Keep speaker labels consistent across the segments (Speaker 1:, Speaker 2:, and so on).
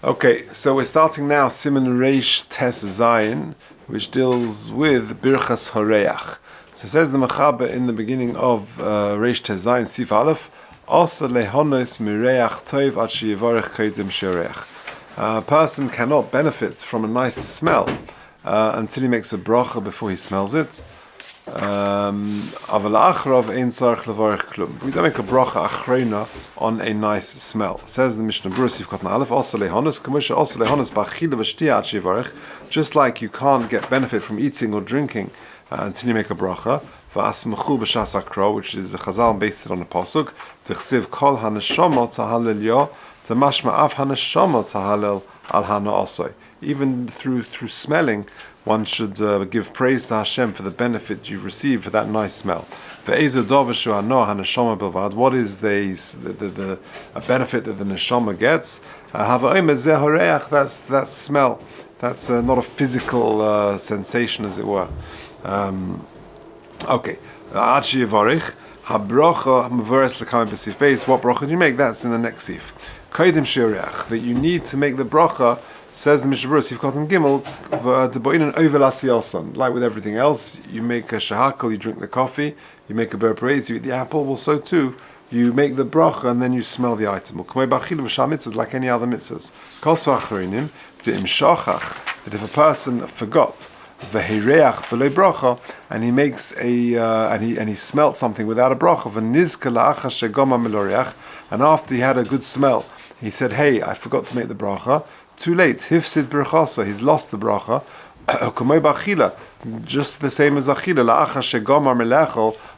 Speaker 1: Okay, so we're starting now Siman Reish Tes Zayin, which deals with Birchas Horeach. So it says the Mechaber in the beginning of Reish Tes Zayin Sif Aleph, Asa lehonos mireach tov ad sheyivarech kodim shereach. A person cannot benefit from a nice smell until he makes a bracha before he smells it. We don't make a bracha achrona on a nice smell. Says the Mishnah Berurah Sif Katan Aleph, also lehonos, k'moshe also lehonos b'achila v'shtia ad sheyivarech. Just like you can't get benefit from eating or drinking until you make a bracha. V'asmechu b'shas akro, which is a Chazal based on a pasuk. T'chsiv kol haneshama tahalel yo, t'mashma av haneshama tahalel al hana osoi. Even through smelling, one should give praise to Hashem for the benefit you've received for that nice smell. What is the benefit that the neshama gets? That smell. That's not a physical sensation, as it were. Okay. What bracha do you make? That's in the next sif. That you need to make the bracha. Says the Mishnah Berurah Sif Katan Gimel, like with everything else, you make a shahakal, you drink the coffee, you make a berperez, you eat the apple. Well, so too, you make the bracha and then you smell the item. Like any other mitzvahs. That if a person forgot v'hireach below bracha and he makes and he smelt something without a bracha, and after he had a good smell, he said, "Hey, I forgot to make the bracha." Too late. Hifsid brachos, he's lost the bracha. Just the same as achila.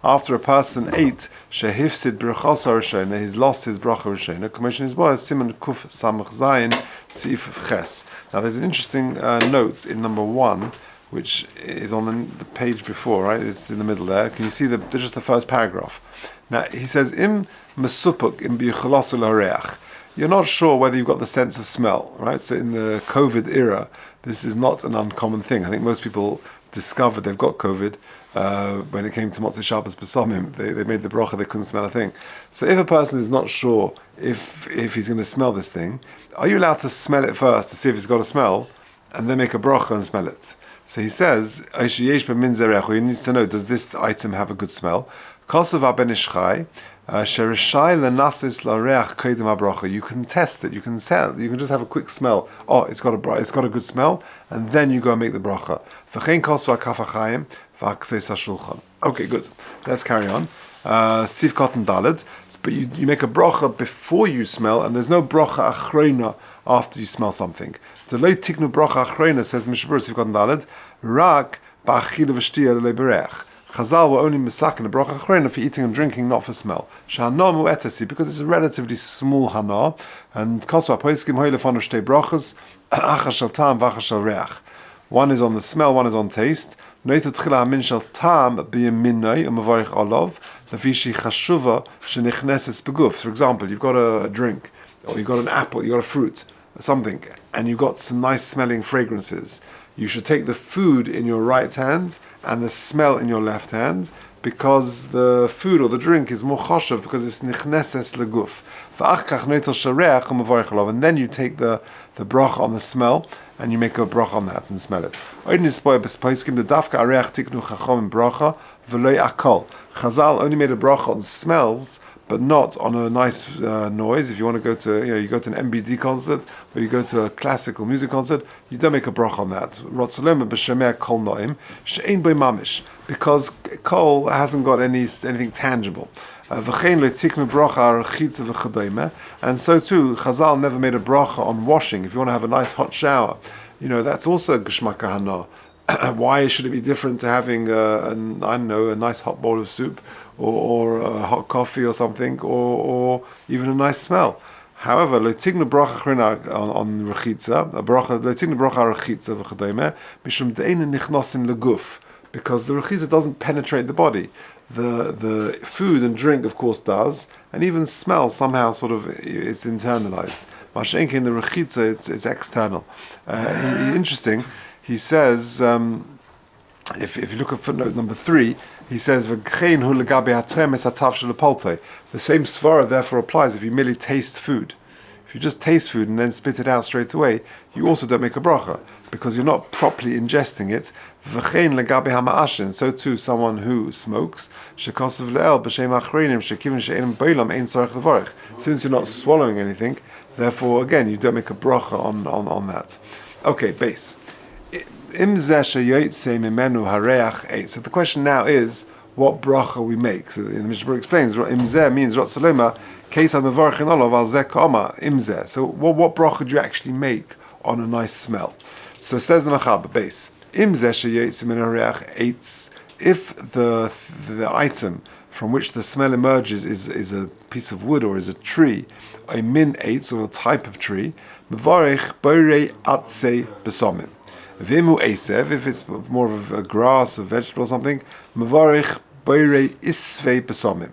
Speaker 1: After a person ate, shehifsid brachos rishona, he's lost his bracha rishona. Commission is boy siman kuf samach zayin sif ches. Now there's an interesting note in number 1, which is on the page before, right? It's in the middle there. Can you see just the first paragraph? Now he says im mesupuk im bichalasul hareach. You're not sure whether you've got the sense of smell, right? So in the COVID era, this is not an uncommon thing. I think most people discovered they've got COVID when it came to Motzei Shabbos B'Somim. They made the bracha, they couldn't smell a thing. So if a person is not sure if he's going to smell this thing, are you allowed to smell it first to see if it's got a smell, and then make a bracha and smell it? So he says, you need to know, does this item have a good smell? You can test it. You can tell. You can just have a quick smell. Oh, it's got a good smell, and then you go and make the bracha. Okay, good. Let's carry on. Sif Katan Daled. But you make a bracha before you smell, and there's no bracha achrona after you smell something. The loy tiknu bracha achrona, says the Mishnah Berurah Sif Katan Daled, rak ba'achila v'shtia leberech. Chazal were only misakin a bracha achrona for eating and drinking, not for smell. Shahana mu'etasi, because it's a relatively small hana, and kosva poiskim hoylefanu shtei brachos, achar shel tam v'achar shel reach. One is on the smell, one is on taste. Noita tchila min shel tam b'yaminoi u'mavarich olav, lefishi chashuva shenichneses beguf. For example, you've got a drink, or you've got an apple, you've got a fruit, something, and you've got some nice smelling fragrances. You should take the food in your right hand and the smell in your left hand, because the food or the drink is more choshev, because it's nichneses leguf. And then you take the bracha on the smell and you make a bracha on that and smell it. Chazal only made a bracha on smells, but not on a nice noise. If you want to go to, you go to an MBD concert, or you go to a classical music concert, you don't make a bracha on that. Because kol hasn't got anything tangible. And so too, Chazal never made a bracha on washing. If you want to have a nice hot shower, that's also a geshmaka hana. Why should it be different to having a nice hot bowl of soup, or a hot coffee or something, or even a nice smell? However, letignu bracha on rechitza, letignu bracha rechitza v'chadayme, mishum de'ein nichnosin leguf, because the rechitza doesn't penetrate the body. The food and drink, of course, does, and even smell somehow it's internalized. Mashenke in the rechitza, it's external. Interesting. He says, if you look at footnote number 3, he says, the same svara therefore applies if you merely taste food. If If you just taste food and then spit it out straight away, you also don't make a bracha, because you're not properly ingesting it. V'chein legabe hama'ashin, so too someone who smokes, shekosav le'el b'shem achreinim shekivin she'enim b'olam ein tzarech levarech. Since you're not swallowing anything, therefore again you don't make a bracha on that. Okay, base. Im zeh sheyotzei mimenu hareach eitz. So the question now is, what bracha we make? So the Mishnah explains, im zeh means rotzolema, keis ha-mevarchin olav al zeh ka'ama, im zeh. So what bracha do you actually make on a nice smell? So says the Machab, base. Im zeh sheyotzei mimenu hareach eitz. If the item from which the smell emerges is a piece of wood or is a tree, a min eitz, or a type of tree, mevarich borei atzei besomim. Vimu esev, if it's more of a grass, a vegetable or something, mevarich borei isvei besomim.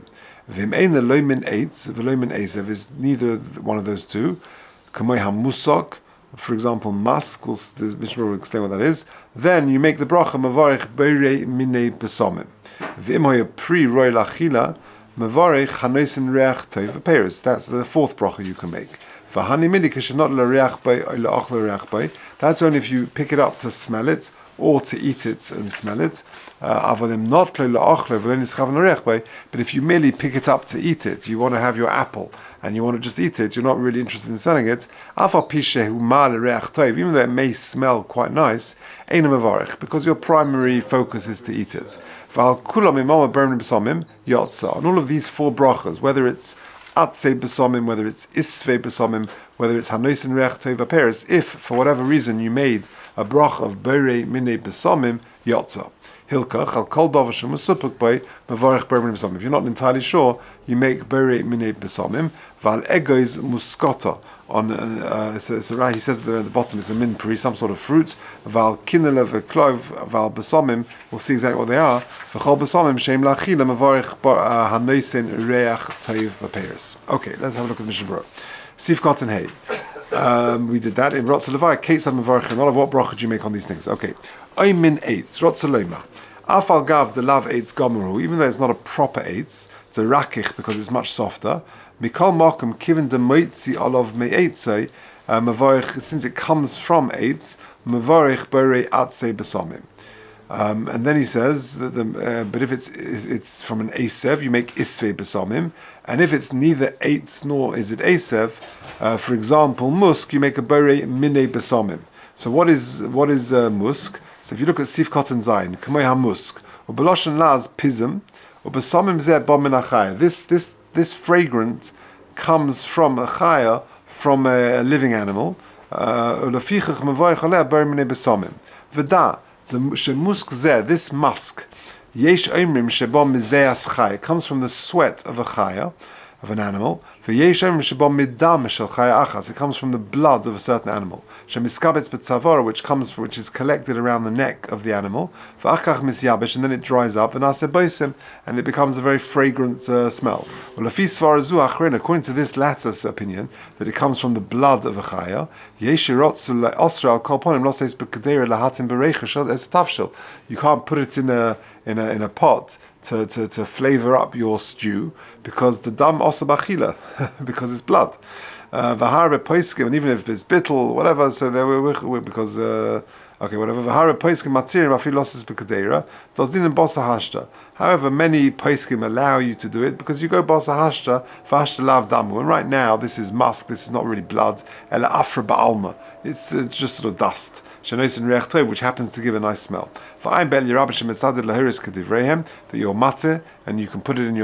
Speaker 1: Vim ein loimin eitz, v'loimin esev is neither one of those two. Kamoi hamusok, for example, musk, the Mishnah will explain what that is. Then you make the bracha mevarich borei minei besomim. Vim hoya pri roi lachila, mevarich hanosin reach tov v'peres. That's the fourth bracha you can make. That's only if you pick it up to smell it or to eat it and smell it. But if you merely pick it up to eat it, you want to have your apple and you want to just eat it, you're not really interested in smelling it, even though it may smell quite nice, because your primary focus is to eat it. And all of these four brachas, whether it's atzei besomim, whether it's isvei besomim, whether it's hanosin reach tov v'peres, if for whatever reason you made a brach of borei minei besomim, yotza. Hilkach al kol davar shemusupuk by mevarich borei minei besomim. If you're not entirely sure, you make borei minei besomim. Val egois muskota. So he says there at the bottom it's a min pri, some sort of fruit. Val kinele v'klov val besomim. We'll see exactly what they are. V'chol besomim sheim lachila mevarich hanosin reach tov v'peres. Okay, let's have a look at the Mishnah Berurah. Sif Cotton Hay. We did that in Rotza Levai. Kate Sam Mevarchin. All of what bracha do you make on these things? Okay. Oimin eitz. Rotza Lema. Afal Gav the Lav eitz Gomeru. Even though it's not a proper eitz, it's a rakich because it's much softer. Mikol Mokum Kivin de Moitzi Olav Me Eitzai. Mevarich, since it comes from eitz, Mevarich Borei Atzei Besomim. And then he says that but if it's from an asev, you make isvei besomim, and if it's neither eitz nor is it asev, for example, musk, you make a borei minei besomim. So what is musk? So if you look at sif cotton zayin, kamei hamusk, or beloshen laz pism, or besomim zeh bo min achaya. This fragrance comes from a chaya, from a living animal. Ulafichach mevoich aleh borei minei besomim. V'da. This musk, yesh omrim shebo mizeas chaya, comes from the sweat of a chaya, of an animal. V'yesh omrim shebo midam shel chaya achas, it comes from the blood of a certain animal. Shemiskabetz betzavora, which is collected around the neck of the animal. V'achach misyabesh, and then it dries up. V'naseh boisim, and it becomes a very fragrant smell. According to this latter opinion, that it comes from the blood of a chaya, you can't put it in a pot to flavor up your stew, because the dam osa bachila, because it's blood. V'har bepoiskim, and even if it's bittel, whatever, so they were because whatever. V'har bepoiskim matzirim afi losses b'kadeira does din in bosa hashta. However, many poiskim allow you to do it because you go bosa hashta v'hashta lav damu. And right now, this is musk. This is not really blood. Ela afra ba'alma. It's just sort of dust. Shenosin reach tov, which happens to give a nice smell. V'ayim bel yirabah shemetzadid lahiris kadivreihem, that your matzeh, and you can put it in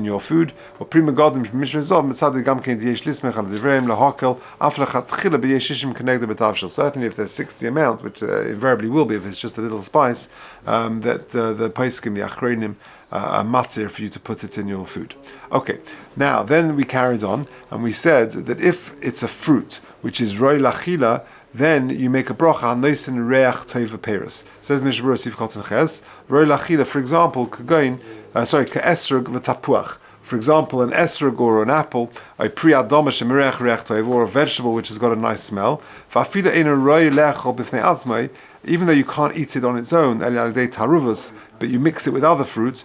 Speaker 1: your food. Or prima godim mishra zov metzadid gam kein diyesh lismech al divreihem lahakel af lechatchila b'yesh shishim connected betavshel. Certainly, if there's 60 amount, which invariably will be if it's just a little spice, that the poskim, the achronim, a matzeh for you to put it in your food. Okay, now then we carried on and we said that if it's a fruit which is roi lachila, then you make a bracha hanosin reach tov v'peres. Says Mishnah Berurah Sif Cotton Ches, roi lachila, for example, ka'esrog v'tapuach. For example, an esrog or an apple, a pri adama shemerech reach tov, or a vegetable which has got a nice smell. Va'afila ein roi lechol b'fnei atzmai, even though you can't eat it on its own, but you mix it with other fruits.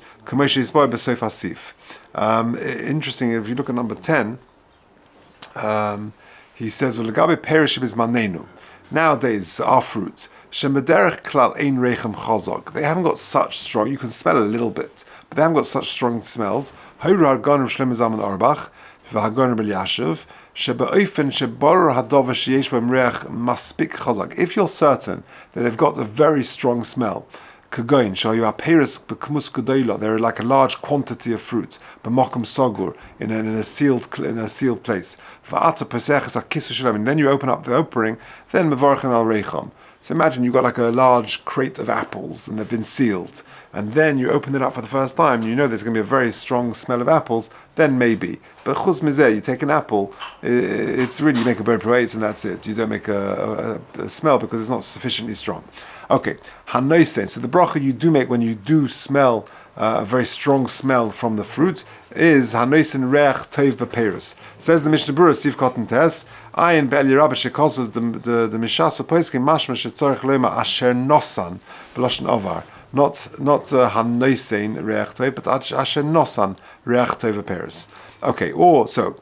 Speaker 1: Interesting, if you look at number 10, he says, "V'legabe perish bizmanenu." Nowadays, our fruits, shemederech klal ein rechem chazok. They haven't got such strong. You can smell a little bit, but they haven't got such strong smells. Hoyru harganim shlomo zalman Auerbach v'harganim b'Yashiv shebeofen sheborur hadover sheyesh b'hem reach maspik chazok. If you're certain that they've got a very strong smell, Kagoin, shayu aperis b'kmus gedola. They're like a large quantity of fruit. B'mokum sogur in a sealed place. Va'ata peseches akisu shalom. And then you open up the opening. Then mevarchen al reicham. So imagine you've got like a large crate of apples and they've been sealed. And then you open it up for the first time. You know there's going to be a very strong smell of apples. Then maybe. But chuz mizeh, you take an apple. It's really, you make a bird parades and that's it. You don't make a smell because it's not sufficiently strong. Okay, hanoisen. So the bracha you do make when you do smell a very strong smell from the fruit is hanoisen reach tov b'peirus. Says the Mishnah Berurah Sif Cotton Tes Ayin be'eli Rabbi shekosov the mishas u'poiskim mashma shetzorich lema asher nosan b'loshen ovar. Not hanoisen reach tov, but asher nosan reach tov b'peirus. Okay, or so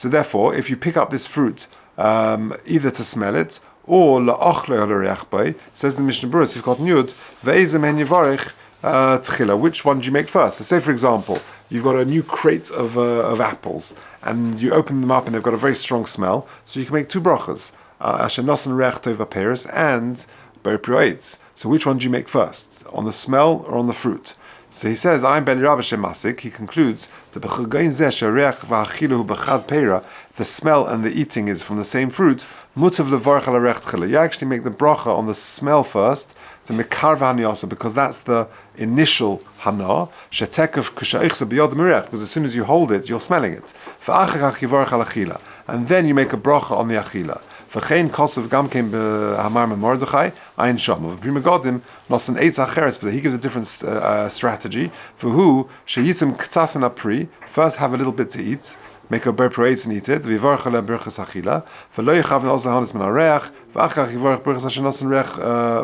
Speaker 1: therefore, if you pick up this fruit, either to smell it or la'ochle ha'reach by, says the Mishnah Berurah Sif Cotton Yud ve'ezem hen yivarich tchila. Which one do you make first? So say for example, you've got a new crate of apples, and you open them up and they've got a very strong smell, so you can make two brachas, asher nosan reach tov b'peirus and ber pri'oetz. So which one do you make first? On the smell or on the fruit? So he says, I'm Beli Rabbi Shemasik. He concludes, the smell and the eating is from the same fruit. You actually make the bracha on the smell first, to mekarva haniyasa, because that's the initial hana. Because as soon as you hold it, you're smelling it. And then you make a bracha on the achila. V'chein kosav gam came b'hamar Mordechai ayin sham of prima godim nosan eitz acheres, but he gives a different strategy. For who sheyitzim k'tzas min apri, first have a little bit to eat, make a ber parades and eat it. V'yivarch ale berchas achila. V'lo yichav ne'oz lahanis min hareach. V'achach yivarch berchas asher nosan reach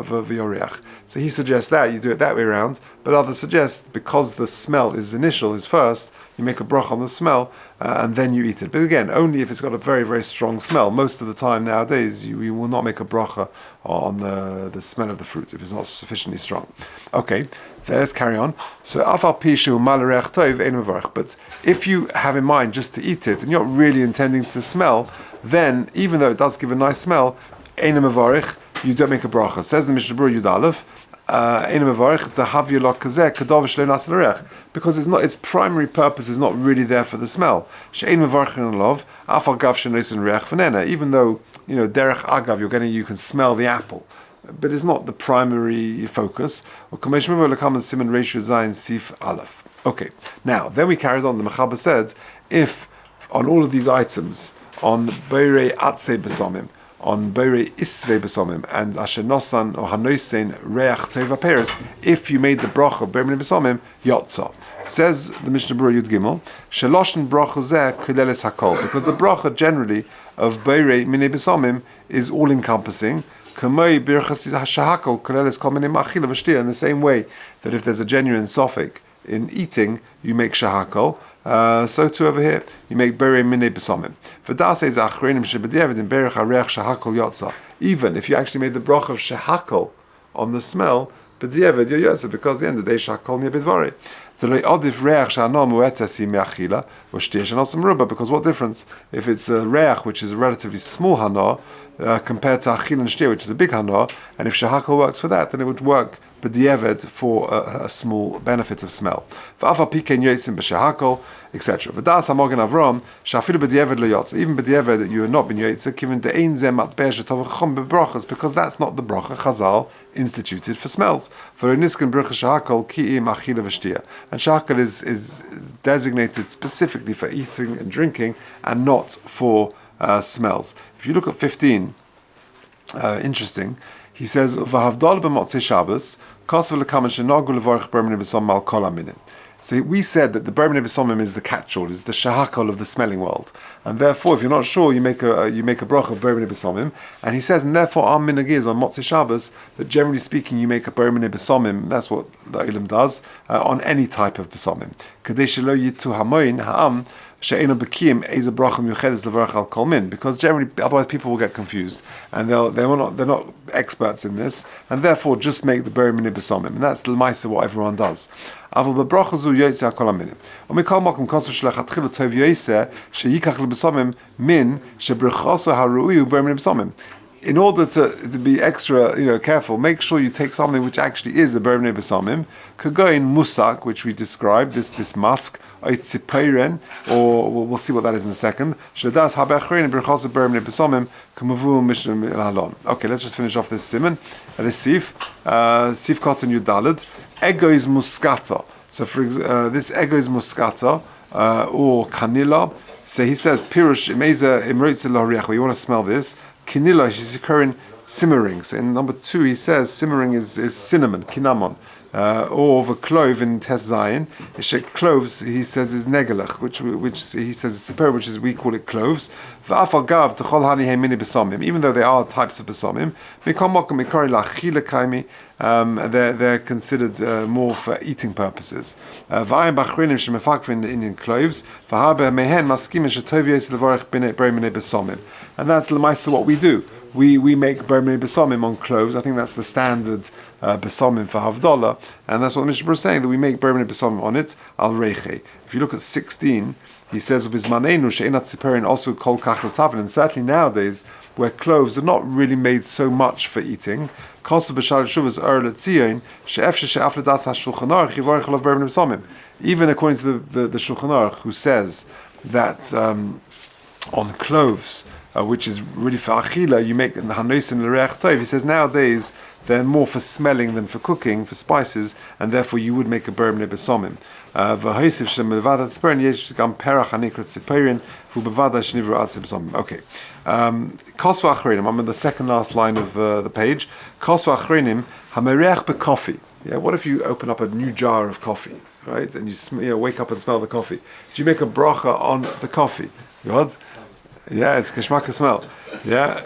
Speaker 1: v'yoreach. So he suggests that you do it that way around, but others suggest because the smell is initial, is first, you make a bracha on the smell and then you eat it. But again, only if it's got a very, very strong smell. Most of the time nowadays, you will not make a bracha on the smell of the fruit if it's not sufficiently strong. Okay, let's carry on. So, but if you have in mind just to eat it and you're not really intending to smell, then even though it does give a nice smell, you don't make a bracha. Says the Mishnah Berurah Yud Aleph, because its primary purpose is not really there for the smell. Even though derech agav you can smell the apple, but it's not the primary focus. Okay, now then we carried on. The Mechaber said, if on all of these items, on beirei atze besomim, on Beirei Isvei Besomim and Asher Nosan or Hanoisen Reach Teva Peres, if you made the bracha of Beirei Besomim, Yotza. Says the Mishnah Berurah Yud Gimel, Sheloshen bracha zeh kudeles hakol, because the bracha generally of Beirei Minei Besomim is all encompassing. Kamei birchas hashahakol kudeles kol minei machila v'shtia. In the same way that if there's a genuine suffix in eating, you make shahakol. So too over here, you make berei minei besomim. Even if you actually made the bracha of shahakol on the smell, b'diavad you're yotza, because at the end of the day shahakol niya b'dvarei. Because what difference if it's a reach, which is a relatively small hana, compared to achil and shtir, which is a big hana, and if shahakol works for that, then it would work b'diavad for a small benefit of smell. Etc. Even b'diavad that you are not been yotza, given the ein zeh matbeh shetov chacham bebrachos, because that's not the bracha Chazal instituted for smells. For niskan bracha shahakol ki'im achila v'shtia, and shahakol is designated specifically for eating and drinking, and not for smells. If you look at 15, interesting. He says, "V'havdal b'motzei Shabbos, kasav lekamen shenagu levarich ber minei besom al kol haminim." So we said that the ber minei besomim is the catch-all, is the shahakol of the smelling world, and therefore, if you're not sure, you make a bracha of ber minei besomim. And he says, and therefore, our minhag is on motzei Shabbos that generally speaking, you make a ber minei besomim. That's what the Olam does on any type of besomim. Kadei shelo yitu hamoin ha'am she'eino bekim eza bracha miuchedes levarach al kol min, because generally, otherwise people will get confused, and they're not experts in this, and therefore just make the ber minim besomim, and that's the l'maisa what everyone does. Aval bebracha zu yotze al kol aminim. Umikol makom kosu shlachatchila tov yotze sheyikach lebesomim min shebrachos haruyu ber minim besomim. In order to be extra, careful, make sure you take something which actually is a ber minim besomim. Could go in musak, which we described, this musk, or we'll see what that is in a second. Okay, let's just finish off this simon, this sif cotton yudalad. Ego is muscata. So for this ego is muscata or kanila. So he says pirush imeza imrotze l'hariach. You want to smell this? Kanila is occurring simmering. So in number 2 he says simmering is cinnamon, kinamon. Or the clove in Tes Zion, cloves he says is negelach, which he says is super, which is we call it cloves. Even though they are types of besomim, they're considered more for eating purposes. In Indian cloves, and that's l'maisa what we do. We make ber minim besomim on cloves. I think that's the standard besomim for Havdalah, and that's what the Mishnah is saying, that we make ber minim besomim on it al reiche. If you look at 16, he says of his manenu she'enat tziperin also kol kach l'tavin, and certainly nowadays where cloves are not really made so much for eating. Even according to the Shulchan Aruch, who says that on cloves, which is really for achila, you make the hanosim l'reach tov. He says nowadays they're more for smelling than for cooking, for spices, and therefore you would make a ber minim besomim. Okay. Kosva achrenim. I'm in the second last line of the page. Kosva achrenim hamerech becoffee. Yeah. What if you open up a new jar of coffee, right? And you wake up and smell the coffee. Do you make a bracha on the coffee? What? Yeah, it's kishmak smell. Yeah,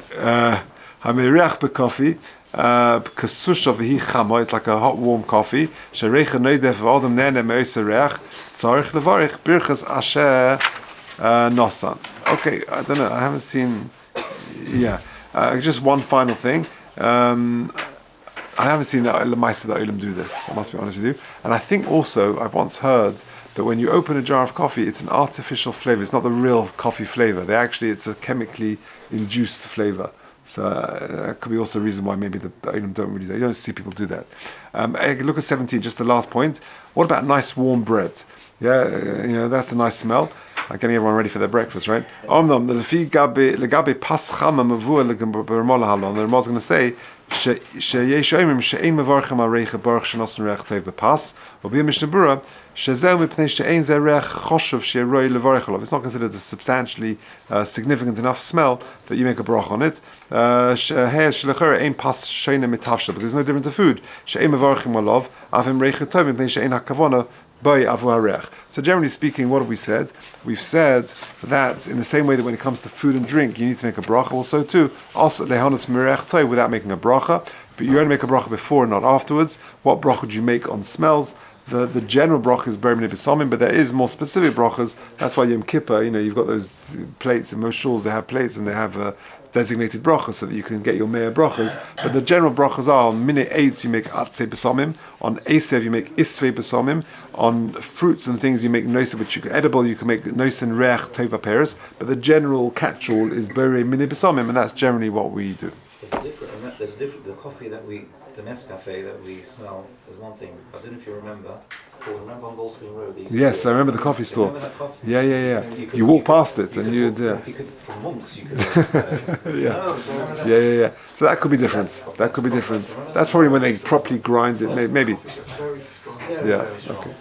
Speaker 1: hamerech becoffee. Kasusha v'hi chamo. It's like a hot, warm coffee. Shereicha noidef v'adam nene me'oserech tzarich levarich birchas asher nosan. Okay, I don't know. I haven't seen. Yeah, just one final thing. I haven't seen the Lemaisa the Olim do this. I must be honest with you. And I think also I've once heard that when you open a jar of coffee, it's an artificial flavor. It's not the real coffee flavor. It's a chemically induced flavor. So that could be also a reason why maybe the Olim don't really. You don't see people do that. Look at 17. Just the last point. What about nice warm bread? Yeah, that's a nice smell. Like getting everyone ready for their breakfast, right? The Ramah's going to say it's not considered a substantially significant enough smell that you make a brach on it. Because there's no difference to food. So generally speaking, what have we said? We've said that in the same way that when it comes to food and drink, you need to make a bracha. Also too, without making a bracha, but you only make a bracha before and not afterwards. What bracha do you make on smells? The general bracha is ber minim besomim, but there is more specific brachas. That's why Yom Kippur, you've got those plates. In most shuls they have plates and they have designated brachas so that you can get your meir brachas. But the general brachas are on minute 8 you make atzei besomim, on esev you make isvei besomim, on fruits and things you make nosa, which you can edible, you can make nosa and reach tova peres. But the general catch-all is ber minim besomim, and that's generally what we do.
Speaker 2: There's a different. The coffee the Nescafe that we smell is one thing. I don't know if you remember. Remember on Golker Road?
Speaker 1: Yes, I remember the coffee store. Remember that coffee? Yeah. You walk past it and you
Speaker 2: could, for monks, you could.
Speaker 1: Yeah. So that could be different. That's probably when they properly grind it. Maybe.
Speaker 2: Yeah.
Speaker 1: Okay.